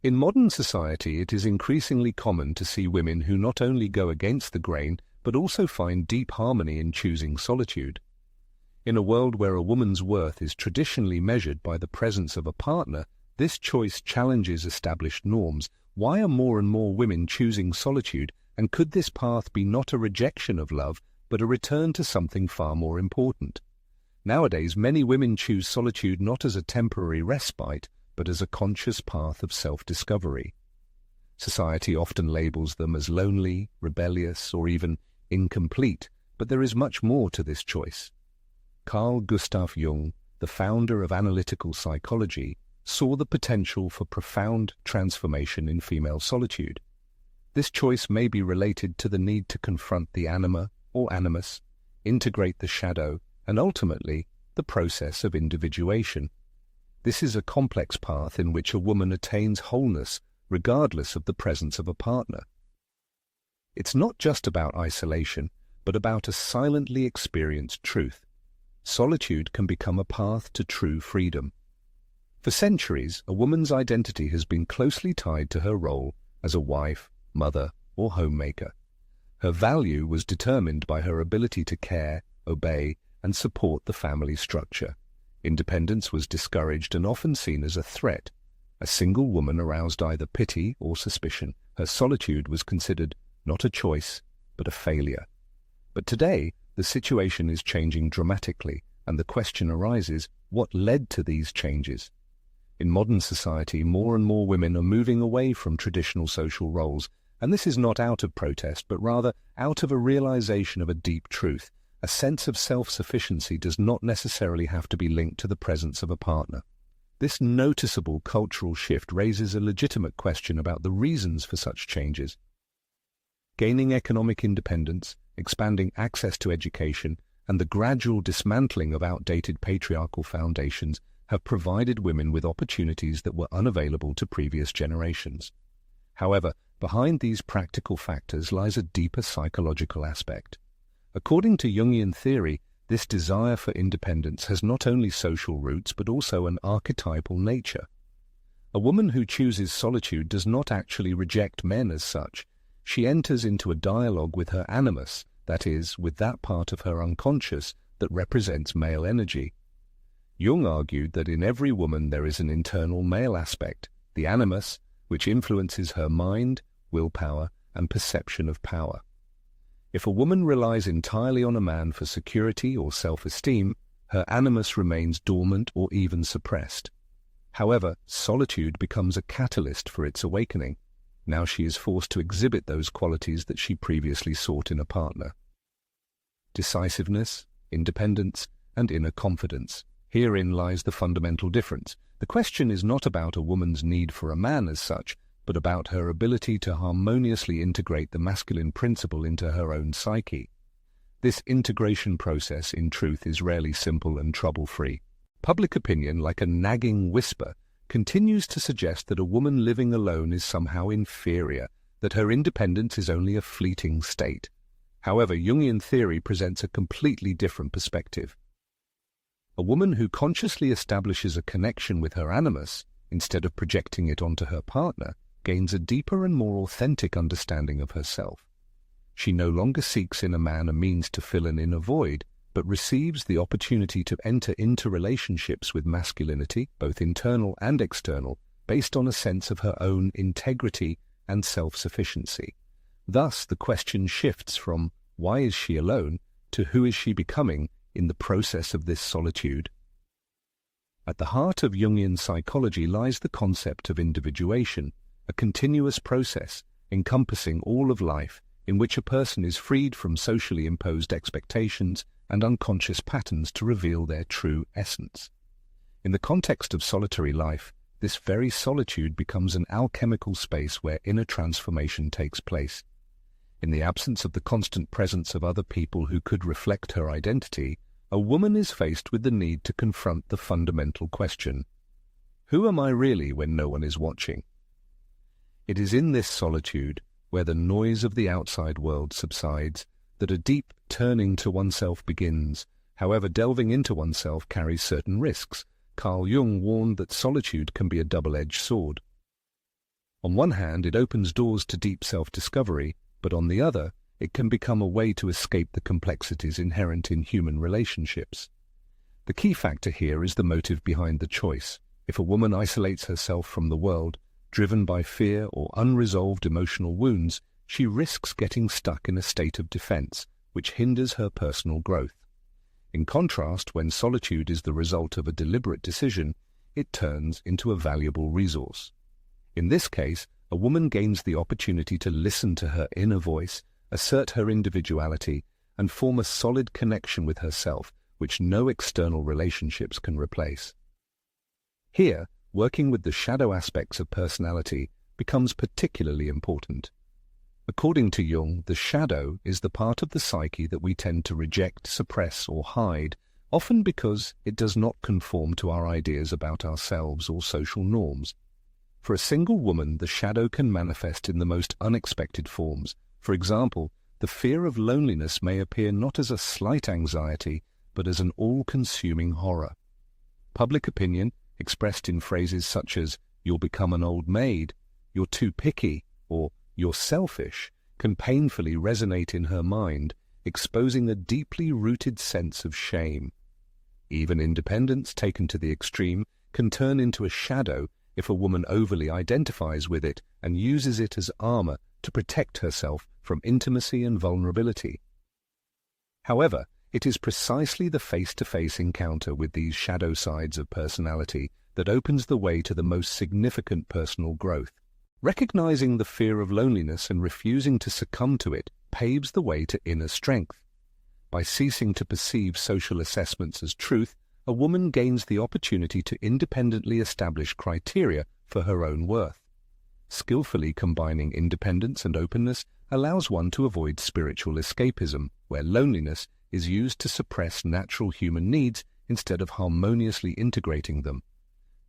In modern society, it is increasingly common to see women who not only go against the grain, but also find deep harmony in choosing solitude. In a world where a woman's worth is traditionally measured by the presence of a partner, this choice challenges established norms. Why are more and more women choosing solitude, and could this path be not a rejection of love, but a return to something far more important? Nowadays, many women choose solitude not as a temporary respite, but as a conscious path of self-discovery. Society often labels them as lonely, rebellious, or even incomplete, but there is much more to this choice. Carl Gustav Jung, the founder of analytical psychology, saw the potential for profound transformation in female solitude. This choice may be related to the need to confront the anima or animus, integrate the shadow, and ultimately, the process of individuation. This is a complex path in which a woman attains wholeness regardless of the presence of a partner. It's not just about isolation, but about a silently experienced truth. Solitude can become a path to true freedom. For centuries, a woman's identity has been closely tied to her role as a wife, mother, or homemaker. Her value was determined by her ability to care, obey, and support the family structure. Independence was discouraged and often seen as a threat. A single woman aroused either pity or suspicion. Her solitude was considered not a choice, but a failure. But today, the situation is changing dramatically, and the question arises, what led to these changes? In modern society, more and more women are moving away from traditional social roles, and this is not out of protest, but rather out of a realization of a deep truth. A sense of self-sufficiency does not necessarily have to be linked to the presence of a partner. This noticeable cultural shift raises a legitimate question about the reasons for such changes. Gaining economic independence, expanding access to education, and the gradual dismantling of outdated patriarchal foundations have provided women with opportunities that were unavailable to previous generations. However, behind these practical factors lies a deeper psychological aspect. According to Jungian theory, this desire for independence has not only social roots but also an archetypal nature. A woman who chooses solitude does not actually reject men as such. She enters into a dialogue with her animus, that is, with that part of her unconscious that represents male energy. Jung argued that in every woman there is an internal male aspect, the animus, which influences her mind, willpower, and perception of power. If a woman relies entirely on a man for security or self-esteem, her animus remains dormant or even suppressed. However, solitude becomes a catalyst for its awakening. Now she is forced to exhibit those qualities that she previously sought in a partner. Decisiveness, independence, and inner confidence. Herein lies the fundamental difference. The question is not about a woman's need for a man as such, but about her ability to harmoniously integrate the masculine principle into her own psyche. This integration process, in truth, is rarely simple and trouble-free. Public opinion, like a nagging whisper, continues to suggest that a woman living alone is somehow inferior, that her independence is only a fleeting state. However, Jungian theory presents a completely different perspective. A woman who consciously establishes a connection with her animus, instead of projecting it onto her partner, gains a deeper and more authentic understanding of herself. She no longer seeks in a man a means to fill an inner void, but receives the opportunity to enter into relationships with masculinity, both internal and external, based on a sense of her own integrity and self-sufficiency. Thus, the question shifts from why is she alone to who is she becoming in the process of this solitude. At the heart of Jungian psychology lies the concept of individuation, a continuous process encompassing all of life in which a person is freed from socially imposed expectations and unconscious patterns to reveal their true essence. In the context of solitary life, this very solitude becomes an alchemical space where inner transformation takes place. In the absence of the constant presence of other people who could reflect her identity, a woman is faced with the need to confront the fundamental question: who am I really when no one is watching? It is in this solitude, where the noise of the outside world subsides, that a deep turning to oneself begins. However, delving into oneself carries certain risks. Carl Jung warned that solitude can be a double-edged sword. On one hand, it opens doors to deep self-discovery, but on the other, it can become a way to escape the complexities inherent in human relationships. The key factor here is the motive behind the choice. If a woman isolates herself from the world, driven by fear or unresolved emotional wounds, she risks getting stuck in a state of defense, which hinders her personal growth. In contrast, when solitude is the result of a deliberate decision, it turns into a valuable resource. In this case, a woman gains the opportunity to listen to her inner voice, assert her individuality, and form a solid connection with herself, which no external relationships can replace. Here, working with the shadow aspects of personality becomes particularly important. According to Jung, the shadow is the part of the psyche that we tend to reject, suppress, or hide, often because it does not conform to our ideas about ourselves or social norms. For a single woman, the shadow can manifest in the most unexpected forms. For example, the fear of loneliness may appear not as a slight anxiety, but as an all-consuming horror. Public opinion, expressed in phrases such as, "You'll become an old maid," "You're too picky," or "You're selfish," can painfully resonate in her mind, exposing a deeply rooted sense of shame. Even independence, taken to the extreme, can turn into a shadow if a woman overly identifies with it and uses it as armor to protect herself from intimacy and vulnerability. However, it is precisely the face-to-face encounter with these shadow sides of personality that opens the way to the most significant personal growth. Recognizing the fear of loneliness and refusing to succumb to it paves the way to inner strength. By ceasing to perceive social assessments as truth, a woman gains the opportunity to independently establish criteria for her own worth. Skillfully combining independence and openness allows one to avoid spiritual escapism, where loneliness is used to suppress natural human needs instead of harmoniously integrating them.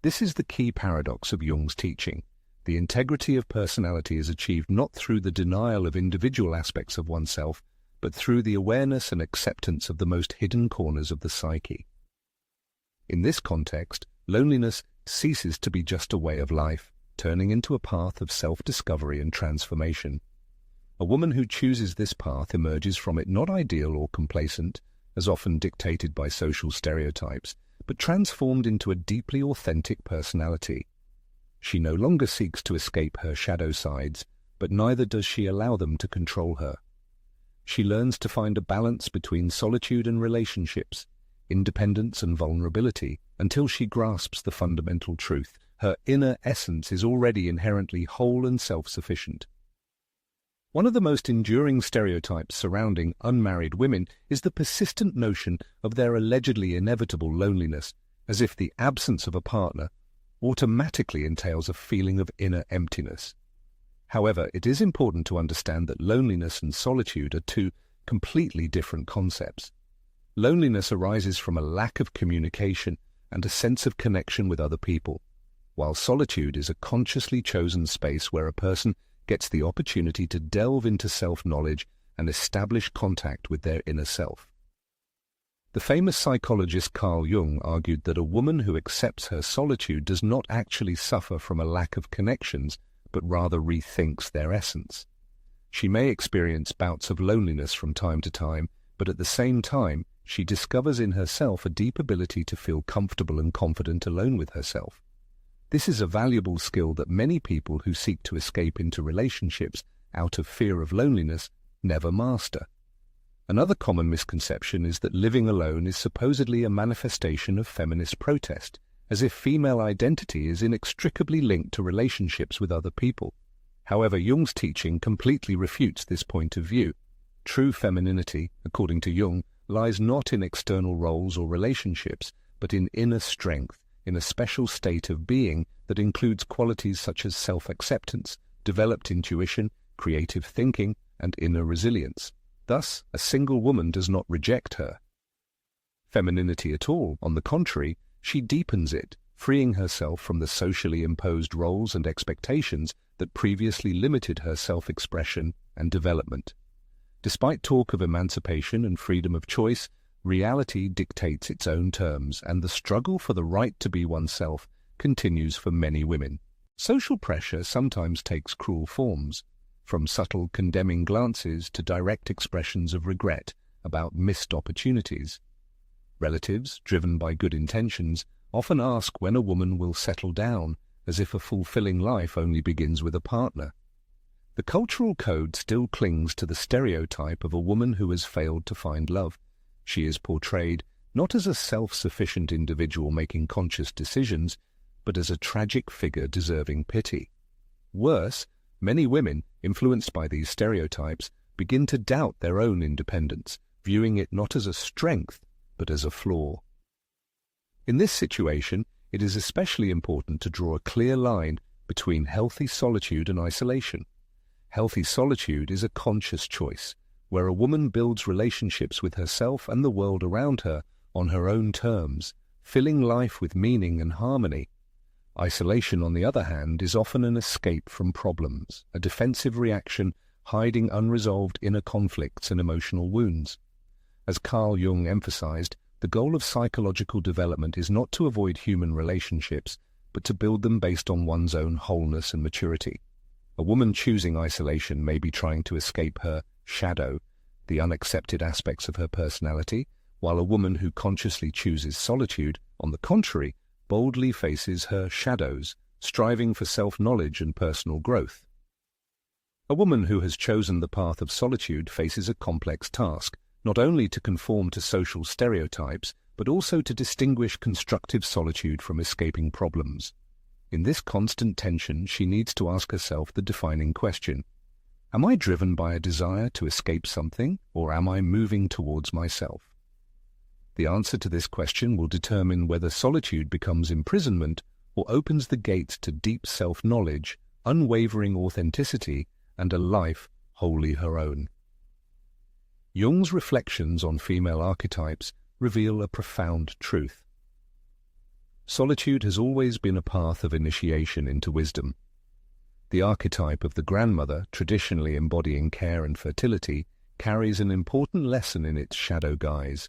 This is the key paradox of Jung's teaching. The integrity of personality is achieved not through the denial of individual aspects of oneself, but through the awareness and acceptance of the most hidden corners of the psyche. In this context, loneliness ceases to be just a way of life, turning into a path of self-discovery and transformation. A woman who chooses this path emerges from it not ideal or complacent, as often dictated by social stereotypes, but transformed into a deeply authentic personality. She no longer seeks to escape her shadow sides, but neither does she allow them to control her. She learns to find a balance between solitude and relationships, independence and vulnerability, until she grasps the fundamental truth. Her inner essence is already inherently whole and self-sufficient. One of the most enduring stereotypes surrounding unmarried women is the persistent notion of their allegedly inevitable loneliness, as if the absence of a partner automatically entails a feeling of inner emptiness. However, it is important to understand that loneliness and solitude are two completely different concepts. Loneliness arises from a lack of communication and a sense of connection with other people, while solitude is a consciously chosen space where a person gets the opportunity to delve into self-knowledge and establish contact with their inner self. The famous psychologist Carl Jung argued that a woman who accepts her solitude does not actually suffer from a lack of connections, but rather rethinks their essence. She may experience bouts of loneliness from time to time, but at the same time, she discovers in herself a deep ability to feel comfortable and confident alone with herself. This is a valuable skill that many people who seek to escape into relationships out of fear of loneliness never master. Another common misconception is that living alone is supposedly a manifestation of feminist protest, as if female identity is inextricably linked to relationships with other people. However, Jung's teaching completely refutes this point of view. True femininity, according to Jung, lies not in external roles or relationships, but in inner strength, in a special state of being that includes qualities such as self-acceptance, developed intuition, creative thinking, and inner resilience. Thus, a single woman does not reject her femininity at all. On the contrary, she deepens it, freeing herself from the socially imposed roles and expectations that previously limited her self-expression and development. Despite talk of emancipation and freedom of choice, reality dictates its own terms, and the struggle for the right to be oneself continues for many women. Social pressure sometimes takes cruel forms, from subtle condemning glances to direct expressions of regret about missed opportunities. Relatives, driven by good intentions, often ask when a woman will settle down, as if a fulfilling life only begins with a partner. The cultural code still clings to the stereotype of a woman who has failed to find love. She is portrayed not as a self-sufficient individual making conscious decisions, but as a tragic figure deserving pity. Worse, many women, influenced by these stereotypes, begin to doubt their own independence, viewing it not as a strength, but as a flaw. In this situation, it is especially important to draw a clear line between healthy solitude and isolation. Healthy solitude is a conscious choice, where a woman builds relationships with herself and the world around her on her own terms, filling life with meaning and harmony. Isolation, on the other hand, is often an escape from problems, a defensive reaction hiding unresolved inner conflicts and emotional wounds. As Carl Jung emphasized, the goal of psychological development is not to avoid human relationships, but to build them based on one's own wholeness and maturity. A woman choosing isolation may be trying to escape her shadow, the unaccepted aspects of her personality, while a woman who consciously chooses solitude, on the contrary, boldly faces her shadows, striving for self-knowledge and personal growth. A woman who has chosen the path of solitude faces a complex task, not only to conform to social stereotypes, but also to distinguish constructive solitude from escaping problems. In this constant tension, she needs to ask herself the defining question: am I driven by a desire to escape something, or am I moving towards myself? The answer to this question will determine whether solitude becomes imprisonment or opens the gates to deep self-knowledge, unwavering authenticity, and a life wholly her own. Jung's reflections on female archetypes reveal a profound truth. Solitude has always been a path of initiation into wisdom. The archetype of the grandmother, traditionally embodying care and fertility, carries an important lesson in its shadow guise: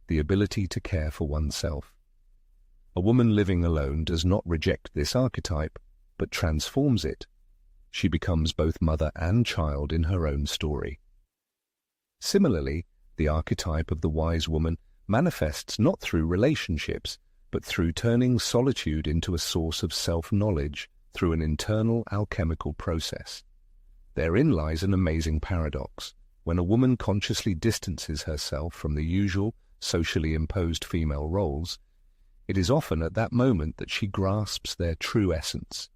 the ability to care for oneself. A woman living alone does not reject this archetype, but transforms it. She becomes both mother and child in her own story. Similarly, the archetype of the wise woman manifests not through relationships, but through turning solitude into a source of self-knowledge through an internal alchemical process. Therein lies an amazing paradox. When a woman consciously distances herself from the usual, socially imposed female roles, it is often at that moment that she grasps their true essence.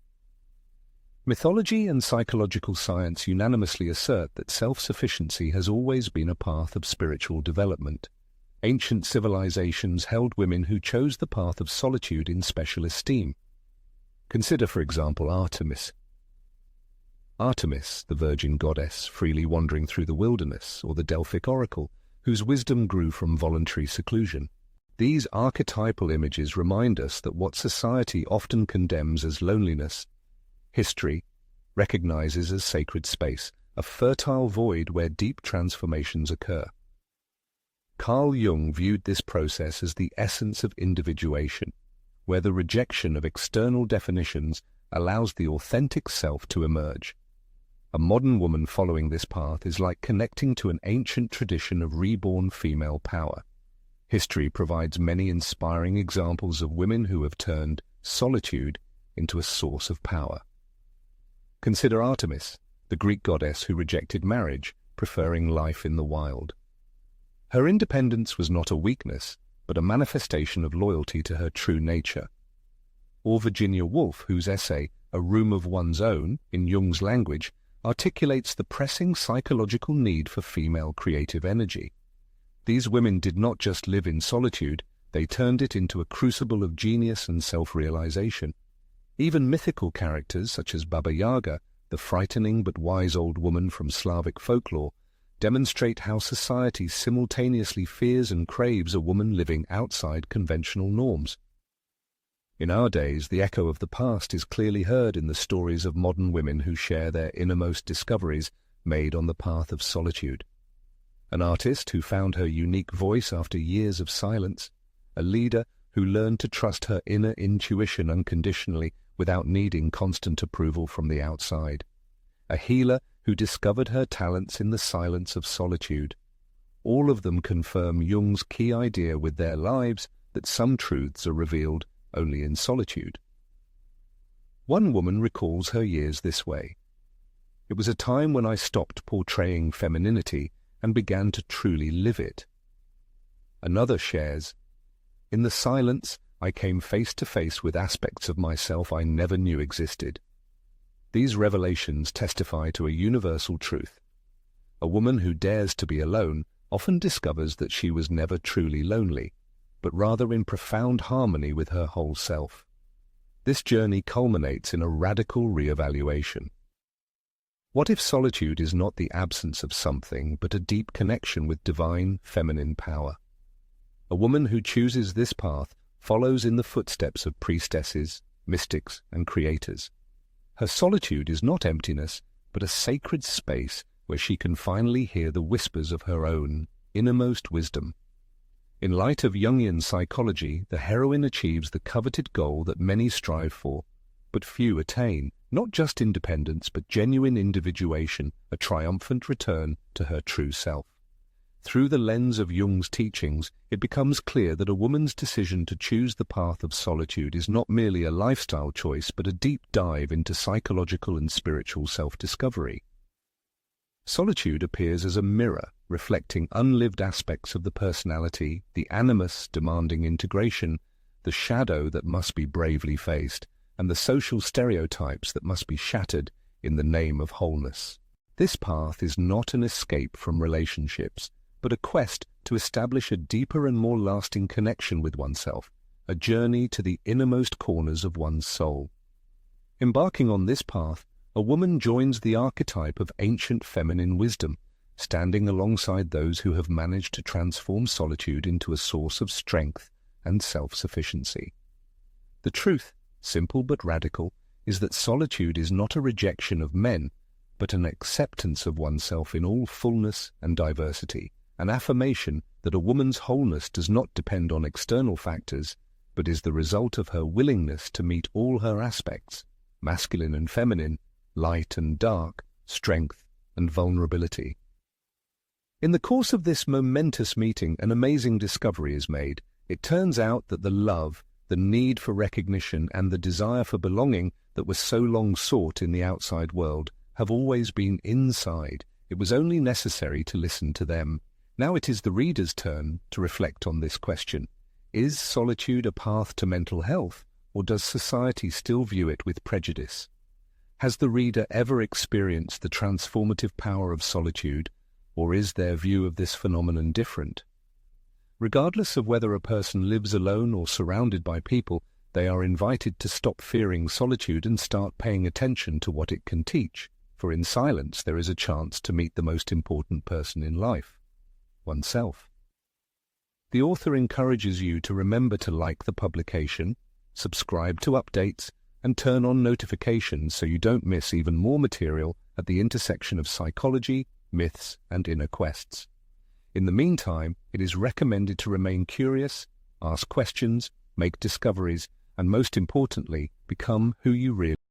Mythology and psychological science unanimously assert that self-sufficiency has always been a path of spiritual development. Ancient civilizations held women who chose the path of solitude in special esteem. Consider, for example, Artemis. Artemis, the virgin goddess freely wandering through the wilderness, or the Delphic oracle, whose wisdom grew from voluntary seclusion. These archetypal images remind us that what society often condemns as loneliness, history recognizes as sacred space, a fertile void where deep transformations occur. Carl Jung viewed this process as the essence of individuation, where the rejection of external definitions allows the authentic self to emerge. A modern woman following this path is like connecting to an ancient tradition of reborn female power. History provides many inspiring examples of women who have turned solitude into a source of power. Consider Artemis, the Greek goddess who rejected marriage, preferring life in the wild. Her independence was not a weakness, but a manifestation of loyalty to her true nature. Or Virginia Woolf, whose essay, A Room of One's Own, in Jung's language, articulates the pressing psychological need for female creative energy. These women did not just live in solitude, they turned it into a crucible of genius and self-realization. Even mythical characters such as Baba Yaga, the frightening but wise old woman from Slavic folklore, demonstrate how society simultaneously fears and craves a woman living outside conventional norms. In our days, the echo of the past is clearly heard in the stories of modern women who share their innermost discoveries made on the path of solitude. An artist who found her unique voice after years of silence, a leader who learned to trust her inner intuition unconditionally without needing constant approval from the outside. A healer who discovered her talents in the silence of solitude. All of them confirm Jung's key idea with their lives that some truths are revealed only in solitude. One woman recalls her years this way. It was a time when I stopped portraying femininity and began to truly live it. Another shares, in the silence, I came face to face with aspects of myself I never knew existed. These revelations testify to a universal truth. A woman who dares to be alone often discovers that she was never truly lonely, but rather in profound harmony with her whole self. This journey culminates in a radical re-evaluation. What if solitude is not the absence of something, but a deep connection with divine feminine power? A woman who chooses this path follows in the footsteps of priestesses, mystics, and creators. Her solitude is not emptiness, but a sacred space where she can finally hear the whispers of her own innermost wisdom. In light of Jungian psychology, the heroine achieves the coveted goal that many strive for, but few attain, not just independence, but genuine individuation, a triumphant return to her true self. Through the lens of Jung's teachings, it becomes clear that a woman's decision to choose the path of solitude is not merely a lifestyle choice, but a deep dive into psychological and spiritual self-discovery. Solitude appears as a mirror, reflecting unlived aspects of the personality, the animus demanding integration, the shadow that must be bravely faced, and the social stereotypes that must be shattered in the name of wholeness. This path is not an escape from relationships, but a quest to establish a deeper and more lasting connection with oneself, a journey to the innermost corners of one's soul. Embarking on this path, a woman joins the archetype of ancient feminine wisdom, standing alongside those who have managed to transform solitude into a source of strength and self-sufficiency. The truth, simple but radical, is that solitude is not a rejection of men, but an acceptance of oneself in all fullness and diversity, an affirmation that a woman's wholeness does not depend on external factors, but is the result of her willingness to meet all her aspects, masculine and feminine, light and dark, strength and vulnerability. In the course of this momentous meeting, an amazing discovery is made. It turns out that the love, the need for recognition, and the desire for belonging that was so long sought in the outside world have always been inside. It was only necessary to listen to them. Now it is the reader's turn to reflect on this question. Is solitude a path to mental health, or does society still view it with prejudice? Has the reader ever experienced the transformative power of solitude, or is their view of this phenomenon different? Regardless of whether a person lives alone or surrounded by people, they are invited to stop fearing solitude and start paying attention to what it can teach, for in silence there is a chance to meet the most important person in life, oneself. The author encourages you to remember to like the publication, subscribe to updates, and turn on notifications so you don't miss even more material at the intersection of psychology, myths, and inner quests. In the meantime, it is recommended to remain curious, ask questions, make discoveries, and most importantly, become who you really are.